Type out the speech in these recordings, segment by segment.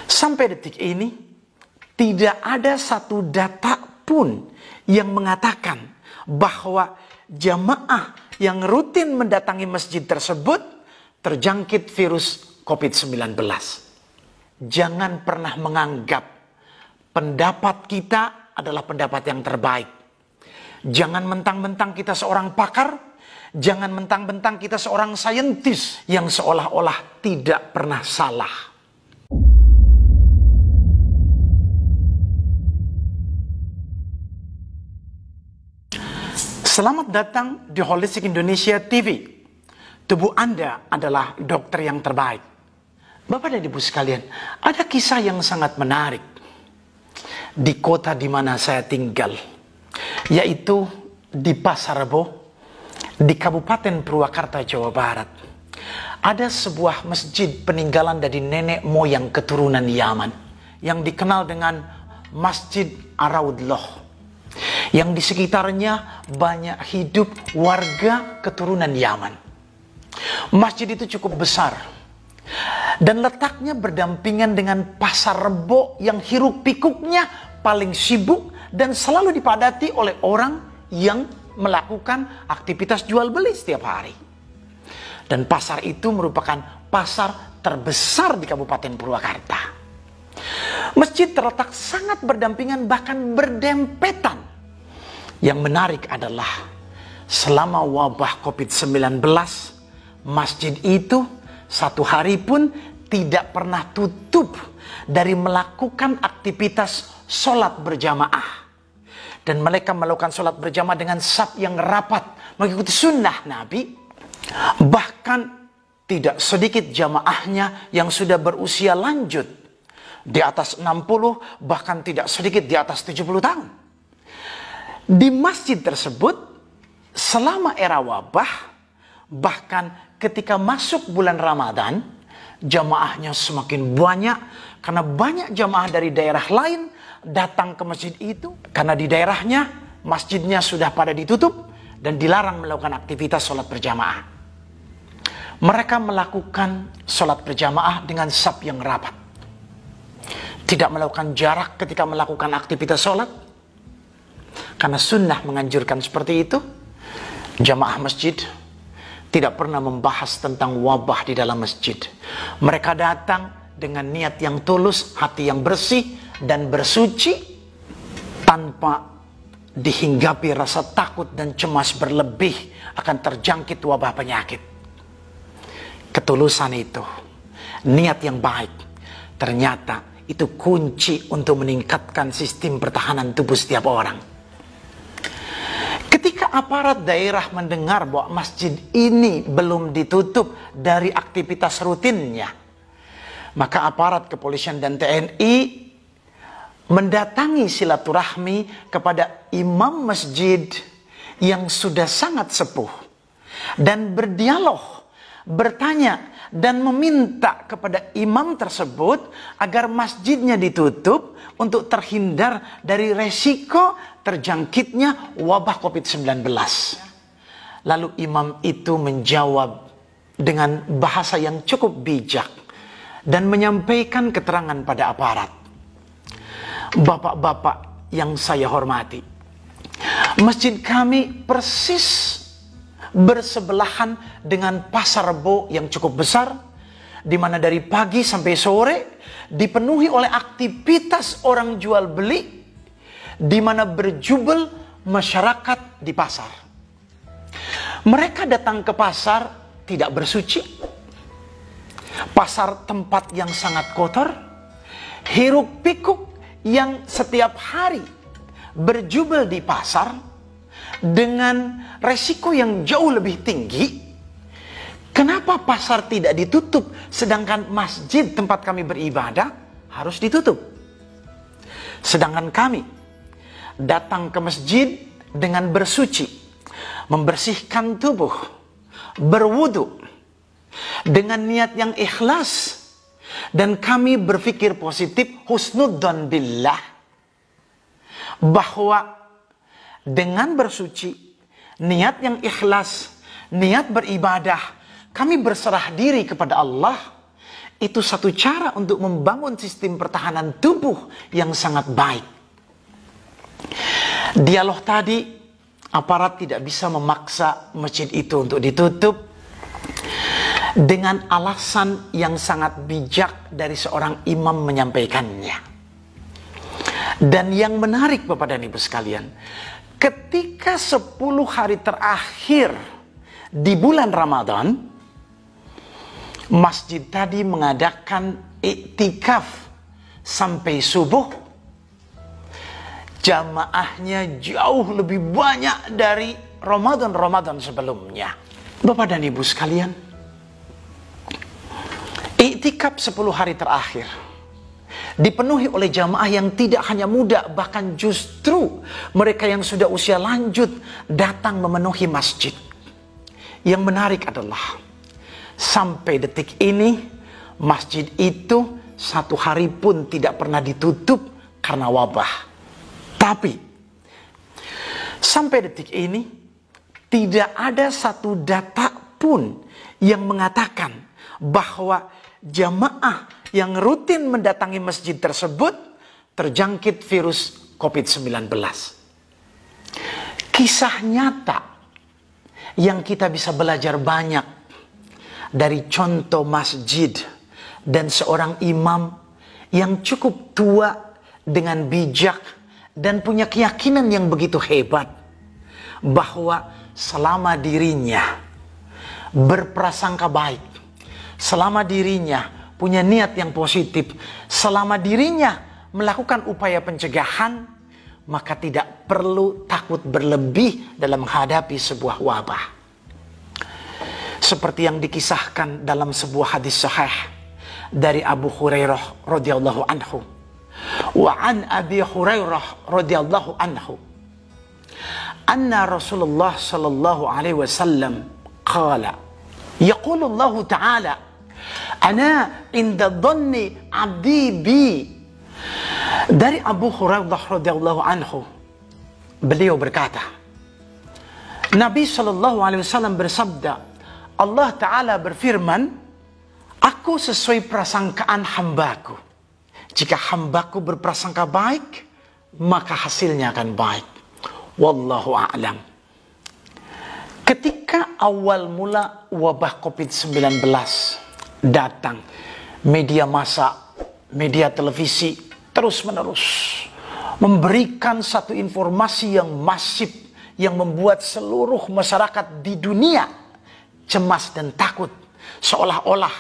Sampai detik ini, tidak ada satu data pun yang mengatakan bahwa jamaah yang rutin mendatangi masjid tersebut terjangkit virus COVID-19. Jangan pernah menganggap pendapat kita adalah pendapat yang terbaik. Jangan mentang-mentang kita seorang pakar, jangan mentang-mentang kita seorang saintis yang seolah-olah tidak pernah salah. Selamat datang di Holistic Indonesia TV. Tubuh Anda adalah dokter yang terbaik. Bapak dan Ibu sekalian, ada kisah yang sangat menarik di kota di mana saya tinggal, yaitu di Pasar Rebo, di Kabupaten Purwakarta, Jawa Barat. Ada sebuah masjid peninggalan dari nenek moyang keturunan Yaman yang dikenal dengan Masjid Ar-Raudloh, yang di sekitarnya banyak hidup warga keturunan Yaman. Masjid itu cukup besar dan letaknya berdampingan dengan Pasar Rebo yang hiruk pikuknya paling sibuk dan selalu dipadati oleh orang yang melakukan aktivitas jual beli setiap hari. Dan pasar itu merupakan pasar terbesar di Kabupaten Purwakarta. Masjid terletak sangat berdampingan, bahkan berdempetan. Yang menarik adalah selama wabah COVID-19, masjid itu satu hari pun tidak pernah tutup dari melakukan aktivitas sholat berjamaah. Dan mereka melakukan sholat berjamaah dengan saf yang rapat, mengikuti sunnah Nabi. Bahkan tidak sedikit jamaahnya yang sudah berusia lanjut, di atas 60, bahkan tidak sedikit di atas 70 tahun. Di masjid tersebut, selama era wabah, bahkan ketika masuk bulan Ramadan, jamaahnya semakin banyak karena banyak jamaah dari daerah lain datang ke masjid itu. Karena di daerahnya, masjidnya sudah pada ditutup dan dilarang melakukan aktivitas sholat berjamaah. Mereka melakukan sholat berjamaah dengan saf yang rapat. Tidak melakukan jarak ketika melakukan aktivitas sholat. Karena sunnah menganjurkan seperti itu. Jamaah masjid tidak pernah membahas tentang wabah di dalam masjid. Mereka datang dengan niat yang tulus, hati yang bersih dan bersuci, tanpa dihinggapi rasa takut dan cemas berlebih akan terjangkit wabah penyakit. Ketulusan itu, niat yang baik, ternyata itu kunci untuk meningkatkan sistem pertahanan tubuh setiap orang. Ketika aparat daerah mendengar bahwa masjid ini belum ditutup dari aktivitas rutinnya, maka aparat kepolisian dan TNI mendatangi silaturahmi kepada imam masjid yang sudah sangat sepuh dan berdialog, bertanya dan meminta kepada imam tersebut agar masjidnya ditutup untuk terhindar dari resiko terjangkitnya wabah COVID-19. Lalu imam itu menjawab dengan bahasa yang cukup bijak dan menyampaikan keterangan pada aparat. Bapak-bapak yang saya hormati, masjid kami persis bersebelahan dengan Pasar Rebo yang cukup besar, di mana dari pagi sampai sore dipenuhi oleh aktivitas orang jual beli, di mana berjubel masyarakat di pasar. Mereka datang ke pasar tidak bersuci. Pasar tempat yang sangat kotor, hiruk pikuk yang setiap hari berjubel di pasar dengan resiko yang jauh lebih tinggi. Kenapa pasar tidak ditutup sedangkan masjid tempat kami beribadah harus ditutup? Sedangkan kami datang ke masjid dengan bersuci, membersihkan tubuh, berwudu dengan niat yang ikhlas, dan kami berpikir positif, husnudzon billah, bahwa dengan bersuci, niat yang ikhlas, niat beribadah, kami berserah diri kepada Allah, itu satu cara untuk membangun sistem pertahanan tubuh yang sangat baik. Dialog tadi, aparat tidak bisa memaksa masjid itu untuk ditutup dengan alasan yang sangat bijak dari seorang imam menyampaikannya. Dan yang menarik Bapak dan Ibu sekalian, ketika 10 hari terakhir di bulan Ramadan, masjid tadi mengadakan iktikaf sampai subuh. Jamaahnya jauh lebih banyak dari Ramadan sebelumnya. Bapak dan Ibu sekalian, iktikaf 10 hari terakhir dipenuhi oleh jamaah yang tidak hanya muda, bahkan justru mereka yang sudah usia lanjut datang memenuhi masjid. Yang menarik adalah sampai detik ini masjid itu 1 hari pun tidak pernah ditutup karena wabah. Tapi sampai detik ini tidak ada satu data pun yang mengatakan bahwa jamaah yang rutin mendatangi masjid tersebut terjangkit virus COVID-19. Kisah nyata yang kita bisa belajar banyak dari contoh masjid dan seorang imam yang cukup tua dengan bijak dan punya keyakinan yang begitu hebat bahwa selama dirinya berprasangka baik, selama dirinya punya niat yang positif, selama dirinya melakukan upaya pencegahan, maka tidak perlu takut berlebih dalam menghadapi sebuah wabah. Seperti yang dikisahkan dalam sebuah hadis sahih dari Abu Hurairah radhiyallahu anhu. Wa an Abi Hurairah radhiyallahu anhu anna Rasulullah sallallahu alaihi wasallam qala yaqulu Allah ta'ala ana inda dhanni 'abdi bi. Dari Abu Hurairah radhiyallahu anhu, beliau berkata, Nabi sallallahu alaihi wasallam bersabda, Allah Ta'ala berfirman, aku sesuai prasangkaan hambaku. Jika hambaku berprasangka baik, maka hasilnya akan baik. Wallahu a'lam. Ketika awal mula wabah COVID-19 datang, media massa, media televisi terus-menerus memberikan satu informasi yang masif yang membuat seluruh masyarakat di dunia cemas dan takut. Seolah-olah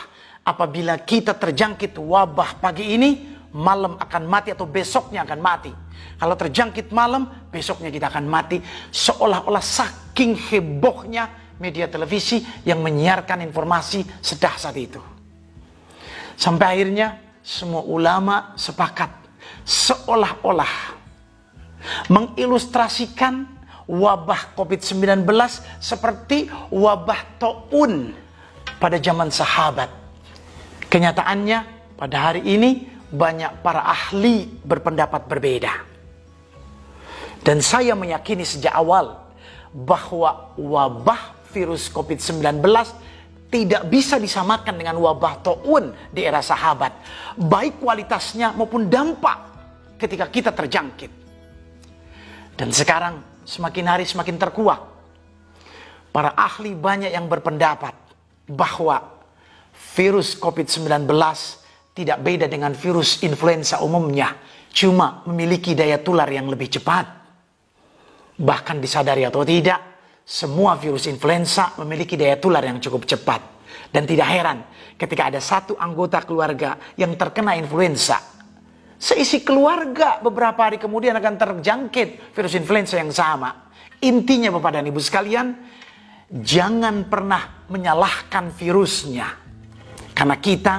apabila kita terjangkit wabah pagi ini, malam akan mati atau besoknya akan mati. Kalau terjangkit malam, besoknya kita akan mati. Seolah-olah saking hebohnya media televisi yang menyiarkan informasi sedahsyat itu. Sampai akhirnya semua ulama sepakat seolah-olah mengilustrasikan wabah COVID-19 seperti wabah taun pada zaman sahabat. Kenyataannya pada hari ini banyak para ahli berpendapat berbeda. Dan saya meyakini sejak awal bahwa wabah virus COVID-19 tidak bisa disamakan dengan wabah taun di era sahabat. Baik kualitasnya maupun dampak ketika kita terjangkit. Dan sekarang semakin hari semakin terkuak. Para ahli banyak yang berpendapat bahwa virus COVID-19 tidak beda dengan virus influenza umumnya. Cuma memiliki daya tular yang lebih cepat. Bahkan disadari atau tidak, semua virus influenza memiliki daya tular yang cukup cepat. Dan tidak heran ketika ada satu anggota keluarga yang terkena influenza, seisi keluarga beberapa hari kemudian akan terjangkit virus influenza yang sama. Intinya Bapak dan Ibu sekalian, jangan pernah menyalahkan virusnya. Karena kita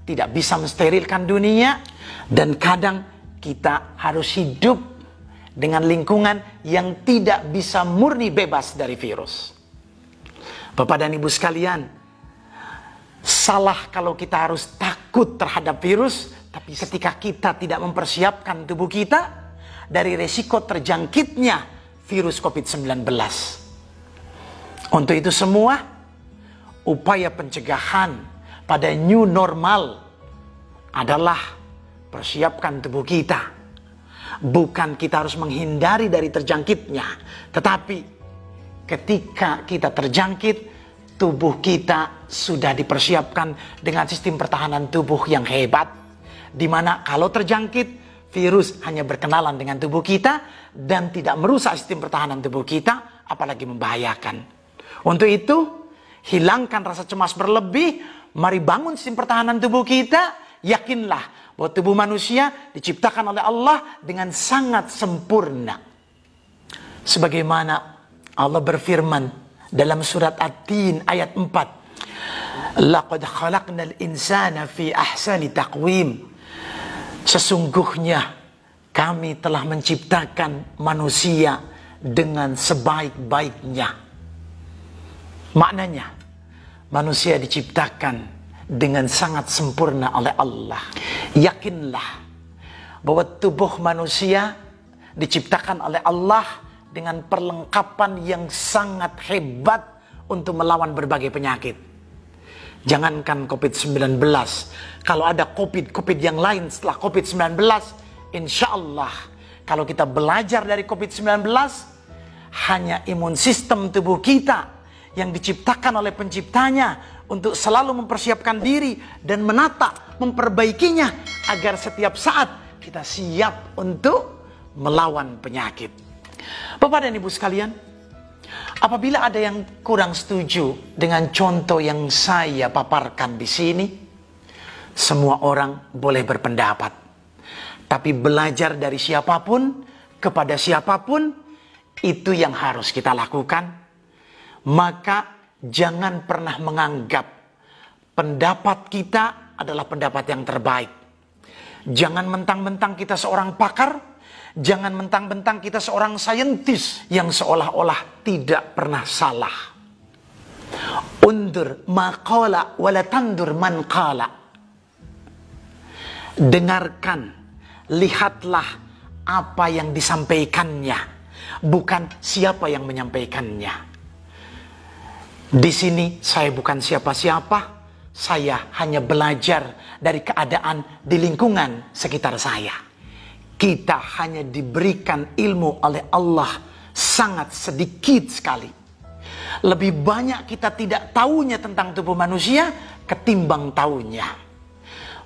tidak bisa mensterilkan dunia, dan kadang kita harus hidup dengan lingkungan yang tidak bisa murni bebas dari virus. Bapak dan Ibu sekalian, salah kalau kita harus takut terhadap virus, tapi ketika kita tidak mempersiapkan tubuh kita dari resiko terjangkitnya virus COVID-19. Untuk itu semua, upaya pencegahan pada new normal adalah persiapkan tubuh kita. Bukan kita harus menghindari dari terjangkitnya, tetapi ketika kita terjangkit, tubuh kita sudah dipersiapkan dengan sistem pertahanan tubuh yang hebat, di mana kalau terjangkit, virus hanya berkenalan dengan tubuh kita dan tidak merusak sistem pertahanan tubuh kita, apalagi membahayakan. Untuk itu, hilangkan rasa cemas berlebih, mari bangun sistem pertahanan tubuh kita. Yakinlah bahwa tubuh manusia diciptakan oleh Allah dengan sangat sempurna. Sebagaimana Allah berfirman dalam surat At-Tin ayat 4. Laqad khalaqnal insana fi ahsani taqwim. Sesungguhnya kami telah menciptakan manusia dengan sebaik-baiknya. Maknanya, manusia diciptakan dengan sangat sempurna oleh Allah. Yakinlah bahwa tubuh manusia diciptakan oleh Allah dengan perlengkapan yang sangat hebat untuk melawan berbagai penyakit. Jangankan COVID-19, kalau ada COVID yang lain setelah COVID-19, insya Allah kalau kita belajar dari COVID-19, hanya imun sistem tubuh kita yang diciptakan oleh penciptanya untuk selalu mempersiapkan diri dan menata, memperbaikinya agar setiap saat kita siap untuk melawan penyakit. Bapak dan Ibu sekalian, apabila ada yang kurang setuju dengan contoh yang saya paparkan di sini, semua orang boleh berpendapat. Tapi belajar dari siapapun, kepada siapapun, itu yang harus kita lakukan. Maka jangan pernah menganggap pendapat kita adalah pendapat yang terbaik. Jangan mentang-mentang kita seorang pakar, jangan mentang-mentang kita seorang saintis yang seolah-olah tidak pernah salah. Undur ma qala wala tandur man qala. Dengarkan, lihatlah apa yang disampaikannya, bukan siapa yang menyampaikannya. Di sini saya bukan siapa-siapa, saya hanya belajar dari keadaan di lingkungan sekitar saya. Kita hanya diberikan ilmu oleh Allah sangat sedikit sekali. Lebih banyak kita tidak tahunya tentang tubuh manusia ketimbang tahunya.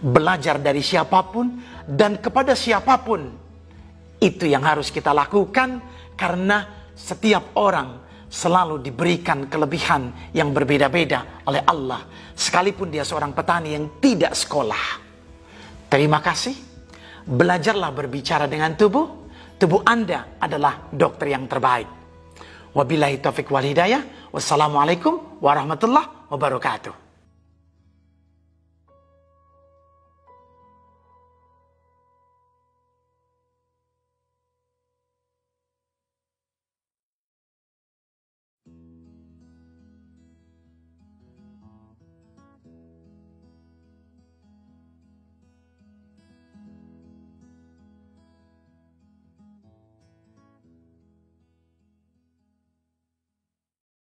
Belajar dari siapapun dan kepada siapapun, itu yang harus kita lakukan, karena setiap orang selalu diberikan kelebihan yang berbeda-beda oleh Allah, sekalipun dia seorang petani yang tidak sekolah. Terima kasih. Belajarlah berbicara dengan tubuh. Tubuh Anda adalah dokter yang terbaik. Wabillahi taufiq wal hidayah. Wassalamualaikum warahmatullahi wabarakatuh.